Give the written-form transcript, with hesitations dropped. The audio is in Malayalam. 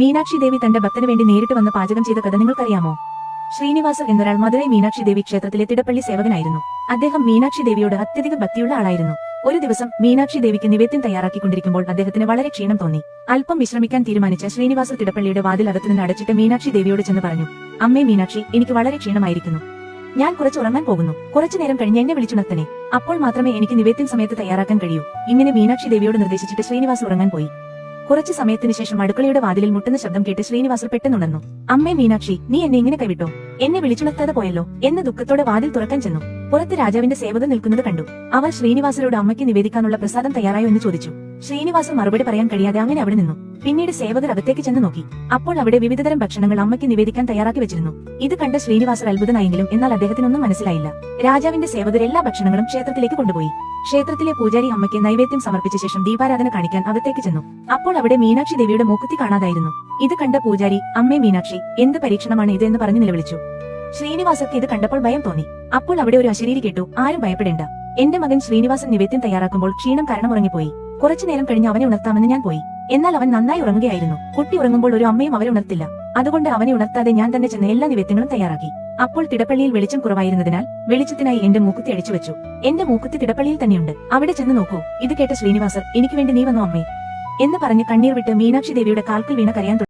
മീനാക്ഷി ദേവി തന്റെ ഭക്തന് വേണ്ടി നേരിട്ട് വന്ന് പാചകം ചെയ്ത കഥ നിങ്ങൾക്കറിയാമോ? ശ്രീനിവാസർ എന്നൊരാൾ മധുരൈ മീനാക്ഷി ദേവി ക്ഷേത്രത്തിലെ തിടപ്പള്ളി സേവകനായിരുന്നു. അദ്ദേഹം മീനാക്ഷി ദേവിയോട് അത്യധിക ഭക്തിയുള്ള ആളായിരുന്നു. ഒരു ദിവസം മീനാക്ഷി ദേവിക്ക് നിവേദ്യം തയ്യാറാക്കിക്കൊണ്ടിരിക്കുമ്പോൾ അദ്ദേഹത്തിന് വളരെ ക്ഷീണം തോന്നി. അല്പം വിശ്രമിക്കാൻ തീരുമാനിച്ച ശ്രീനിവാസർ തിടപ്പള്ളിയുടെ വാതിൽ അകത്തുനിന്ന് അടച്ചിട്ട് മീനാക്ഷി ദേവിയോട് ചെന്ന് പറഞ്ഞു, അമ്മേ മീനാക്ഷി, എനിക്ക് വളരെ ക്ഷീണമായിരിക്കുന്നു. ഞാൻ കുറച്ച് ഉറങ്ങാൻ പോകുന്നു. കുറച്ചുനേരം കഴിഞ്ഞ് എന്നെ വിളിച്ചുണർത്തണേ. അപ്പോൾ മാത്രമേ എനിക്ക് നിവേദ്യം സമയത്ത് തയ്യാറാക്കാൻ കഴിയൂ. ഇങ്ങനെ മീനാക്ഷി ദേവിയോട് നിർദ്ദേശിച്ചിട്ട് ശ്രീനിവാസർ ഉറങ്ങാൻ പോയി. കുറച്ചു സമയത്തിന് ശേഷം അടുക്കളയുടെ വാതിലിൽ മുട്ടുന്ന ശബ്ദം കേട്ട് ശ്രീനിവാസർ പെട്ടെന്നുണർന്നു. അമ്മേ മീനാക്ഷി, നീ എന്നെ ഇങ്ങനെ കൈവിട്ടോ? എന്നെ വിളിച്ചുണർത്താതെ പോയല്ലോ എന്ന് ദുഃഖത്തോടെ വാതിൽ തുറക്കാൻ ചെന്നു. പുറത്ത് രാജാവിന്റെ സേവകൻ നിൽക്കുന്നത് കണ്ടു. അവർ ശ്രീനിവാസരോട് അമ്മയ്ക്ക് നിവേദിക്കാനുള്ള പ്രസാദം തയ്യാറായോ എന്ന് ചോദിച്ചു. ശ്രീനിവാസർ മറുപടി പറയാൻ കഴിയാതെ അങ്ങനെ അവിടെ നിന്നു. പിന്നീട് സേവകർ അകത്തേക്ക് ചെന്ന് നോക്കി. അപ്പോൾ അവിടെ വിവിധതരം ഭക്ഷണങ്ങൾ അമ്മയ്ക്ക് നിവേദിക്കാൻ തയ്യാറാക്കി വെച്ചിരുന്നു. ഇത് കണ്ട ശ്രീനിവാസർ അത്ഭുതനായെങ്കിലും എന്നാൽ അദ്ദേഹത്തിനൊന്നും മനസ്സിലായില്ല. രാജാവിന്റെ സേവകർ എല്ലാ ഭക്ഷണങ്ങളും ക്ഷേത്രത്തിലേക്ക് കൊണ്ടുപോയി. ക്ഷേത്രത്തിലെ പൂജാരി അമ്മയ്ക്ക് നൈവേദ്യം സമർപ്പിച്ച ശേഷം ദീപാരാധന കാണിക്കാൻ അകത്തേക്ക് ചെന്നു. അപ്പോൾ അവിടെ മീനാക്ഷി ദേവിയുടെ മൂക്കുത്തി കാണാതായിരുന്നു. ഇത് കണ്ട പൂജാരി, അമ്മേ മീനാക്ഷി, എന്ത് പരീക്ഷണമാണ് ഇത് എന്ന് പറഞ്ഞ് നിലവിളിച്ചു. ശ്രീനിവാസർക്ക് ഇത് കണ്ടപ്പോൾ ഭയം തോന്നി. അപ്പോൾ അവിടെ ഒരു അശരീരി കേട്ടു, ആരും ഭയപ്പെടേണ്ട. എന്റെ മകൻ ശ്രീനിവാസൻ നിവേദ്യം തയ്യാറാക്കുമ്പോൾ ക്ഷീണം കാരണം ഉറങ്ങിപ്പോയി. കുറച്ചുനേരം കഴിഞ്ഞ് അവനെ ഉണർത്താമെന്ന് ഞാൻ പോയി. എന്നാൽ അവൻ നന്നായി ഉറങ്ങുകയായിരുന്നു. കുട്ടി ഉറങ്ങുമ്പോൾ ഒരു അമ്മയും അവരെ ഉണർത്തില്ല. അതുകൊണ്ട് അവനെ ഉണർത്താതെ ഞാൻ തന്നെ ചെന്ന് എല്ലാ നിവേദ്യങ്ങളും തയ്യാറാക്കി. അപ്പോൾ തിടപ്പള്ളിയിൽ വെളിച്ചം കുറവായിരുന്നതിനാൽ വെളിച്ചത്തിനായി എന്റെ മൂക്കുത്തി അടിച്ചു വെച്ചു. എന്റെ മൂക്കുത്തി തിടപ്പള്ളിയിൽ തന്നെയുണ്ട്, അവിടെ ചെന്ന് നോക്കൂ. ഇത് കേട്ട ശ്രീനിവാസർ, എനിക്ക് വേണ്ടി നീ വന്നോ അമ്മേ എന്ന് പറഞ്ഞ് കണ്ണീർ വിട്ട് മീനാക്ഷി ദേവിയുടെ കാൽക്കൽ വീണ കരയാൻ തുടങ്ങി.